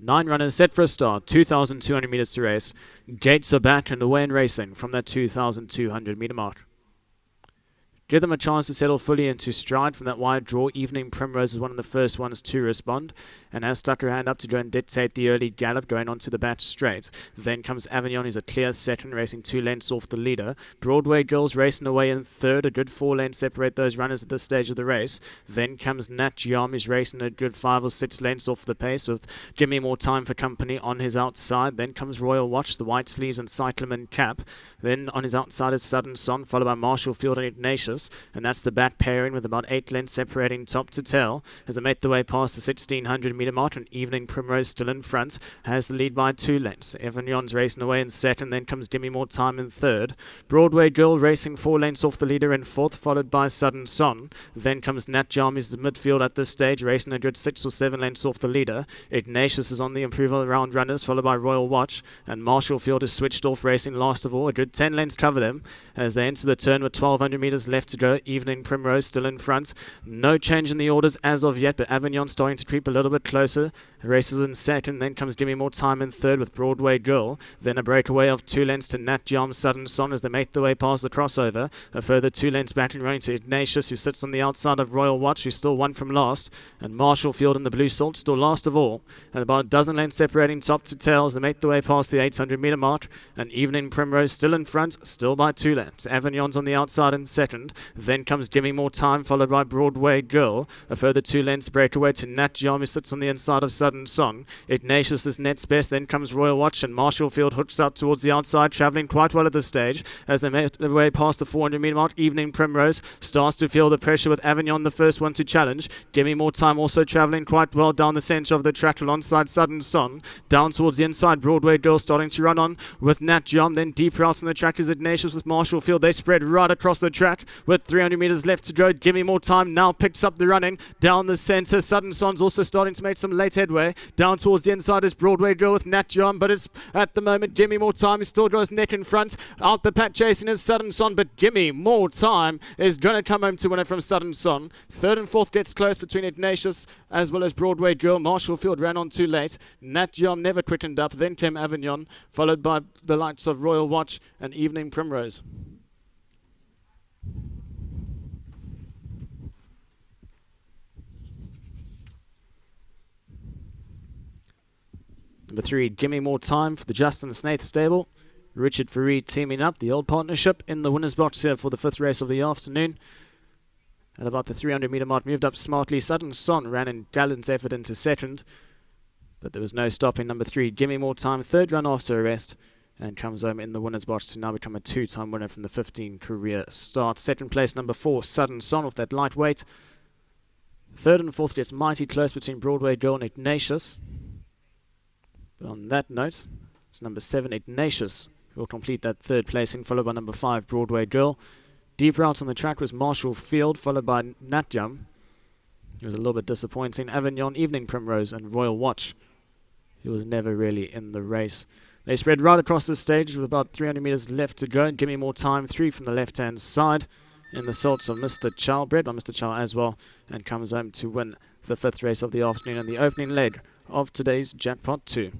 9 runners set for a start, 2,200 meters to race. Gates are back and away in racing from that 2,200 meter mark. Give them a chance to settle fully into stride from that wide draw. Evening Primrose is one of the first ones to respond and has stuck her hand up to go and dictate the early gallop going onto the batch straight. Then comes Avignon, who's a clear second, racing 2 lengths off the leader. Broadway Girls racing away in third. A good 4 lengths separate those runners at this stage of the race. Then comes Nat Yam, who's racing a good 5 or 6 lengths off the pace with Gimme More Time for company on his outside. Then comes Royal Watch, the white sleeves and cyclamen cap. Then on his outside is Southern Song, followed by Marshall Field and Ignatius. And that's the bat pairing with about 8 lengths separating top to tail as they make the way past the 1,600 meter mark. And Evening Primrose still in front has the lead by 2 lengths. Avignon's racing away in second, then comes Gimme More Time in third. Broadway Girl racing 4 lengths off the leader in fourth, followed by Southern Song. Then comes Nat Jam, who's the midfield at this stage, racing a good 6 or 7 lengths off the leader. Ignatius is on the improver around runners, followed by Royal Watch. And Marshall Field is switched off, racing last of all. A good 10 lengths cover them as they enter the turn with 1,200 meters left to go. Evening Primrose still in front. No change in the orders as of yet, but Avignon starting to creep a little bit closer. Races in second, then comes Gimme More Time in third with Broadway Girl. Then a breakaway of 2 lengths to Nat Jam, Southern Song as they make the way past the crossover. A further 2 lengths back and running to Ignatius, who sits on the outside of Royal Watch, who's still 1 from last. And Marshall Field in the blue salt still last of all. And about a dozen lengths separating top to tail as they make the way past the 800 meter mark. And Evening Primrose still in front, still by 2 lengths. Avignon's on the outside in second. Then comes Gimme More Time, followed by Broadway Girl. A further 2 lengths breakaway to Nat Jam, who sits on the inside of Southern Song. Ignatius is next best, then comes Royal Watch, and Marshall Field hooks out towards the outside, travelling quite well at this stage. As they make their way past the 400 meter mark, Evening Primrose starts to feel the pressure with Avignon the first one to challenge. Gimme More Time also travelling quite well down the centre of the track alongside Southern Song. Down towards the inside, Broadway Girl starting to run on with Nat Jam. Then deeper out on the track is Ignatius with Marshall Field. They spread right across the track with 300 metres left to go. Gimme More Time now picks up the running down the centre. Southern Song's also starting to make some late headway. Down towards the inside is Broadway Girl with Nat Jam, but it's at the moment Gimme More Time. He still goes neck in front. Out the pat chasing is Southern Song, but Gimme More Time is going to come home to win it from Southern Song. Third and fourth gets close between Ignatius as well as Broadway Girl. Marshall Field ran on too late. Nat Jam never quickened up. Then came Avignon, followed by the likes of Royal Watch and Evening Primrose. Number 3, Gimme More Time for the Justin Snaith stable. Richard Fareed teaming up, the old partnership in the winner's box here for the 5th race of the afternoon. At about the 300 meter mark, moved up smartly. Southern Song ran in gallant effort into second, but there was no stopping. Number 3, Gimme More Time, 3rd run after arrest, and comes home in the winner's box to now become a 2-time winner from the 15 career start. 2nd place, number 4, Southern Song off that lightweight. 3rd and 4th gets mighty close between Broadway Girl and Ignatius. But on that note, it's number 7, Ignatius, who will complete that 3rd placing, followed by number 5, Broadway Girl. Deeper out on the track was Marshall Field, followed by Nat Jam. He was a little bit disappointing. Avignon, Evening Primrose, and Royal Watch, who was never really in the race. They spread right across the stage with about 300 meters left to go. And Gimme More Time, 3 from the left-hand side, in the salts of Mr. Chow, bred by Mr. Chow as well, and comes home to win the 5th race of the afternoon and the opening leg of today's Jackpot 2.